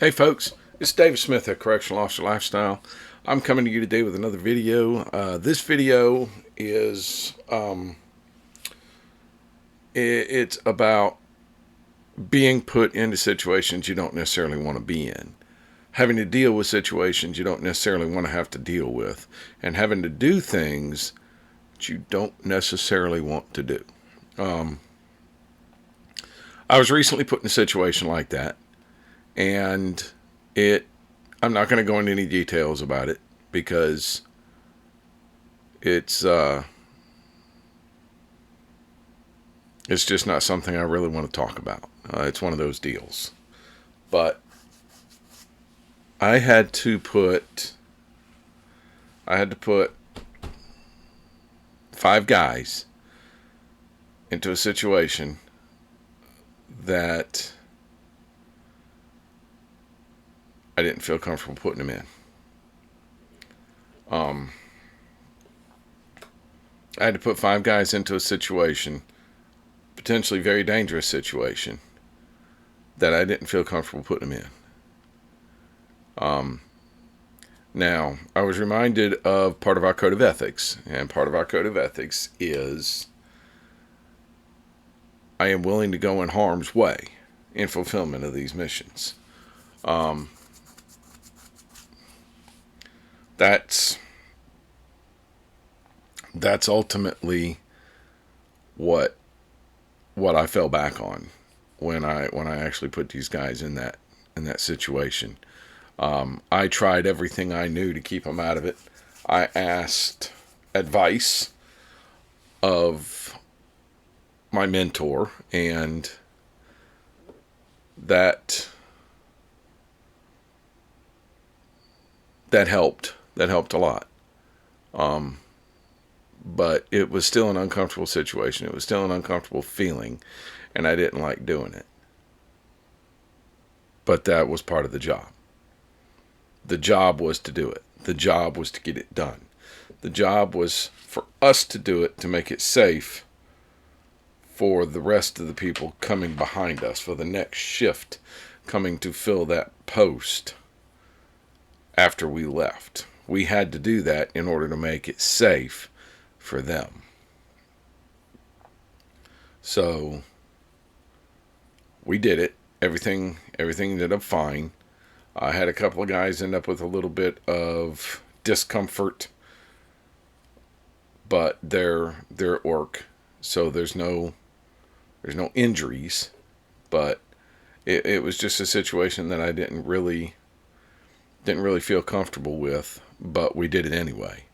Hey folks, it's David Smith at Correctional Officer Lifestyle. I'm coming to you today with another video. This video is it's about being put into situations you don't necessarily want to be in, having to deal with situations you don't necessarily want to have to deal with, and having to do things that you don't necessarily want to do. I was recently put in a situation like that, and I'm not going to go into any details about it because it's just not something I really want to talk about. It's one of those deals. But I had to put 5 guys into a situation that I didn't feel comfortable putting them in. I had to put 5 guys into a situation, potentially very dangerous situation, that I didn't feel comfortable putting them in. Now, I was reminded of part of our code of ethics, and part of our code of ethics is I am willing to go in harm's way in fulfillment of these missions. That's ultimately what I fell back on when I actually put these guys in that situation. I tried everything I knew to keep them out of it. I asked advice of my mentor, and that helped. That helped a lot. But it was still an uncomfortable situation. It was still an uncomfortable feeling, and I didn't like doing it. But that was part of the job. The job was to do it. The job was to get it done. The job was for us to do it, to make it safe for the rest of the people coming behind us, for the next shift coming to fill that post after we left. We had to do that in order to make it safe for them. So we did it. Everything ended up fine. I had a couple of guys end up with a little bit of discomfort, but they're at work, so there's no injuries. But it was just a situation that I didn't really feel comfortable with, but we did it anyway.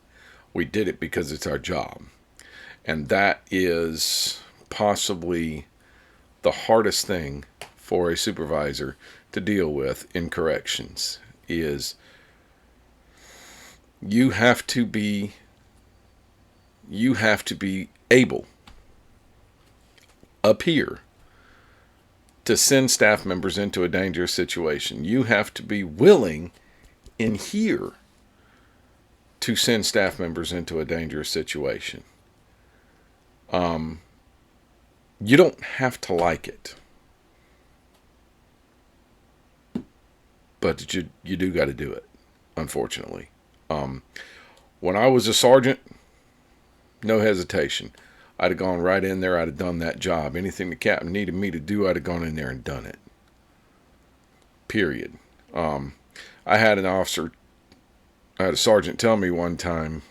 We did it because it's our job. And that is possibly the hardest thing for a supervisor to deal with in corrections, is you have to be able up here to send staff members into a dangerous situation. You have to be willing in here to send staff members into a dangerous situation. You don't have to like it, but you do got to do it, unfortunately. When I was a sergeant, no hesitation. I'd have gone right in there. I'd have done that job. Anything the captain needed me to do, I'd have gone in there and done it. Period. I had a sergeant tell me one time,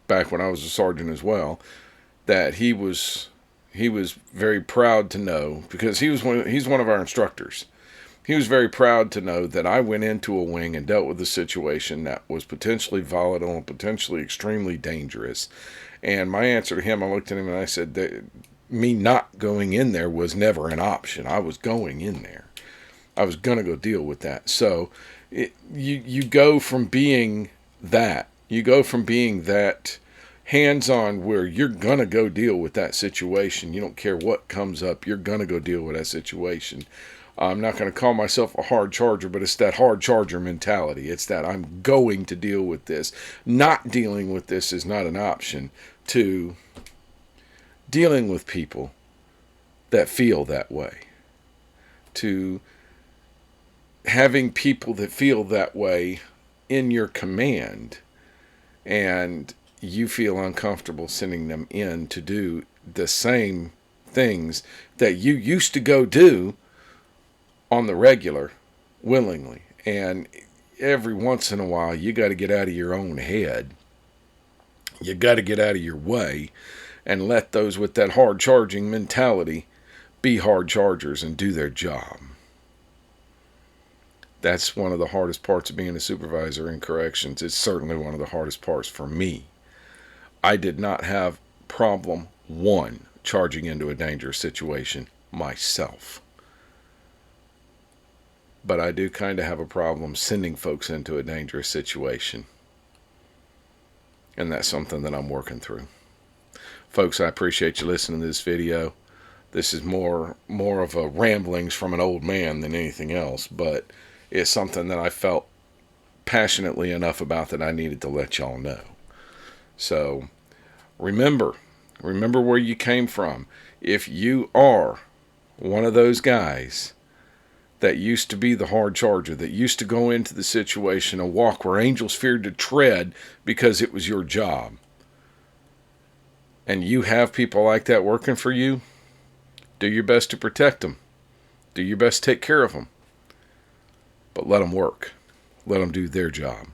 back when I was a sergeant as well, that he was very proud to know, because he's one of our instructors. He was very proud to know that I went into a wing and dealt with a situation that was potentially volatile and potentially extremely dangerous. And my answer to him, I looked at him and I said that me not going in there was never an option. I was going in there. I was going to go deal with that. So you go from being that. You go from being that hands-on, where you're going to go deal with that situation. You don't care what comes up. You're going to go deal with that situation. I'm not going to call myself a hard charger, but it's that hard charger mentality. It's that I'm going to deal with this. Not dealing with this is not an option, to dealing with people that feel that way. To having people that feel that way in your command, and you feel uncomfortable sending them in to do the same things that you used to go do on the regular willingly. And every once in a while, you got to get out of your own head. You got to get out of your way and let those with that hard charging mentality be hard chargers and do their job. That's one of the hardest parts of being a supervisor in corrections. It's certainly one of the hardest parts for me. I did not have problem one charging into a dangerous situation myself. But I do kind of have a problem sending folks into a dangerous situation. And that's something that I'm working through. Folks, I appreciate you listening to this video. This is more of a ramblings from an old man than anything else, but it's something that I felt passionately enough about that I needed to let y'all know. So remember where you came from. If you are one of those guys that used to be the hard charger, that used to go into the situation and walk where angels feared to tread because it was your job, and you have people like that working for you, do your best to protect them. Do your best to take care of them. But let them work. Let them do their job.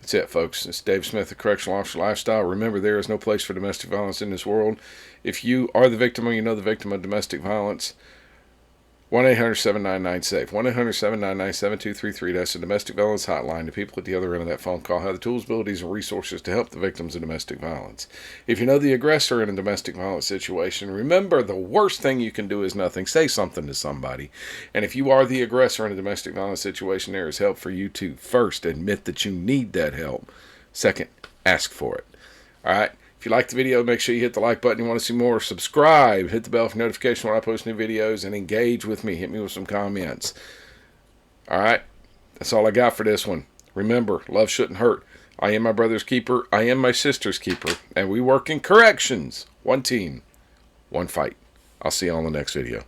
That's it, folks. It's Dave Smith, the Correctional Officer Lifestyle. Remember, there is no place for domestic violence in this world. If you are the victim or you know the victim of domestic violence, 1-800-799-SAFE. 1-800-799-7233. That's the domestic violence hotline. The people at the other end of that phone call have the tools, abilities, and resources to help the victims of domestic violence. If you know the aggressor in a domestic violence situation, remember, the worst thing you can do is nothing. Say something to somebody. And if you are the aggressor in a domestic violence situation, there is help for you to, first, admit that you need that help. Second, ask for it. All right? If you like the video, make sure you hit the like button. You want to see more, subscribe. Hit the bell for notification when I post new videos, and engage with me. Hit me with some comments. All right? That's all I got for this one. Remember, love shouldn't hurt. I am my brother's keeper. I am my sister's keeper. And we work in corrections. One team, one fight. I'll see you on the next video.